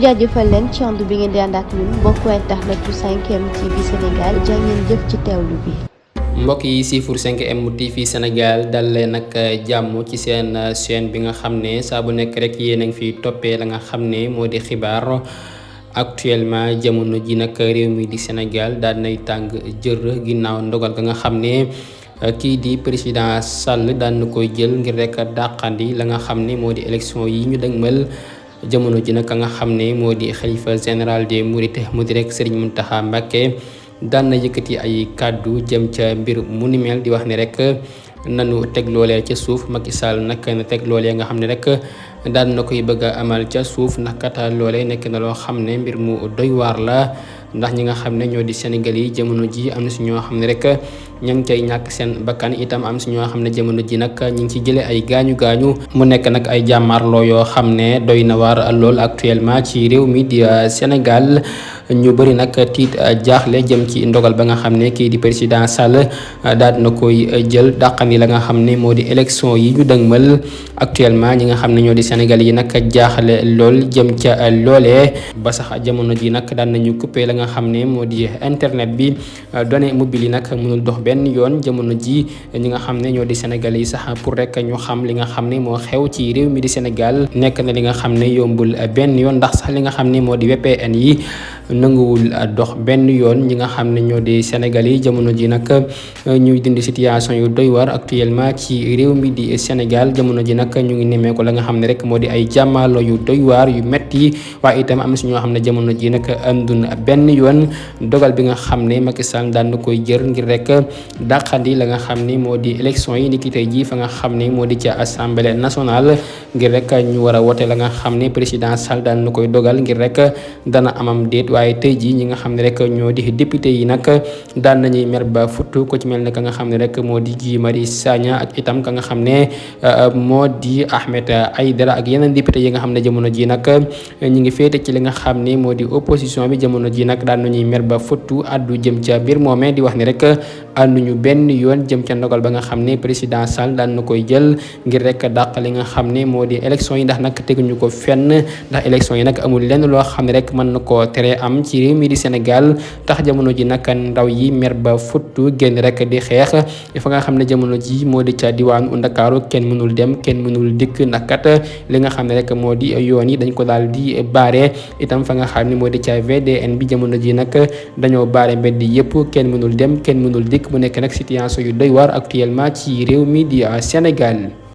jaajëfal leen ci ànd bi ngeen di ànd ak ñun mbokku internet yu 5M TV Sénégal jaa ngeen jëf ci teewlu bi. mbokk yi siifur 5M TV Sénégal dal leen nag jàmm ci seen chaîne bi nga xam ne saa bu nekk rek yéen a ngi fi toppee la nga xam ne moo di xibaar actuellement jamono ji nag réew mi di Sénégal daal nay tàng jër ginnaaw ndogal ga nga xam ne kii di président Sall daan na koy jël ngir rek dàqandi la nga xam ne moo di élection yi ñu dëgmal. jamono ji nag nga xam ne moo di xalifa général des mourides mu di rek Serigne Mountakha Mbacké daan na yëkkati ay kàddu jëm ca mbir mu ni mel di wax ne rek nanu teg loolee ca suuf. Macky Sall nag na teg loolee nga xam ne rek daan na koy bëgg a amal ca suuf ndax kat loolee nekk na loo xam ne mbir mu doy waar la. ndax ñi nga xam ne ñoo di Sénégal yi jamono ji am na si ñoo xam ne rek ña ngi cay ñàkk seen bakkan itam am si ñoo xam ne jamono ji nag ñu ngi ci jëlee ay gaañu mu nekk nag ay jàmmarloo yoo xam ne doy na waar lool actuellement ci réew mi di Sénégal. ñu bëri nag tiit jaaxle jëm ci ndogal ba nga xam ne kii di président Sall daal na koy jël dàqandi la nga xam ne moo di élection yi ñu dëgmal actuellement ñi nga xam ne ñoo di Sénégal yi nag jaaxle lool jëm ca loolee ba sax jamono ji nag daan nañu coupé la nga xam ne moo di internet bi données mobile yi nag mënul dox benn yoon jamono ji ñi nga xam ne ñoo di Sénégal yi sax pour rek ñu xam li nga xam ne moo xew ci réew mi di Sénégal nekk na li nga xam ne yombul benn yoon ndax sax li nga xam ne moo di VPN yi nanguwul dox benn yoon. ñi nga xam ne ñoo di Sénégal yi jamono ji nag ñuy dindi situation yu doy war actuellement ci réew mi di Sénégal jamono ji nag ñu ngi nemmeeku la nga xam ne rek moo di ay jàmmaarloo yu doy waar yu metti waaye itam am si ñoo xam ne jamono ji nag andun benn yoon dogal bi nga xam ne Macky Sall daan na koy jër ngir rek dàqandi la nga xam ne moo di élection yi niki tey jii fa nga xam ne moo di ca assemblée nationale ngir rek ñu war a wote la nga xam ne président Sall daan na koy dogal ngir rek dana amam déet. waaye tey jii ñi nga xam ne rek ñoo di député yi nag daan nañuy mer ba futtu ko ci mel ne ka nga xam ne rek moo di Guy Marius Sagna ak itam ka nga xam ne moo di Ahmed Aïdara ak yeneen député yi nga xam ne jamono ji nag ñi ngi féete ci li nga xam ne moo di opposition bi jamono ji nag daan nañuy mer ba futtu addu jëm ca mbir moomee di wax ni rek ànduñu benn yoon jëm ca ndogal ba nga xam ne président Sall daan na koy jël ngir rek dàq li nga xam ne moo di élection yi ndax nag teguñu ko fenn ndax élection yi nag amul lenn loo xam ne rek mën na koo tere am ci réew mi di Sénégal tax jamono ji nag ndaw yi mer ba futtu génn rek di xeex fa nga xam ne jamono ji moo di ca diwaanu Ndakaaru kenn mënul dem kenn mënul dikk ndax kat li nga xam ne rek moo di yoon yi dañ ko daal di baare itam fa nga xam ne moo di ca VDN bi jamono ji nag dañoo baare mbedd yëpp kenn mënul dem kenn mënul dikk mu nekk nag situation yu doy waar actuellement ci réew mi di Sénégal.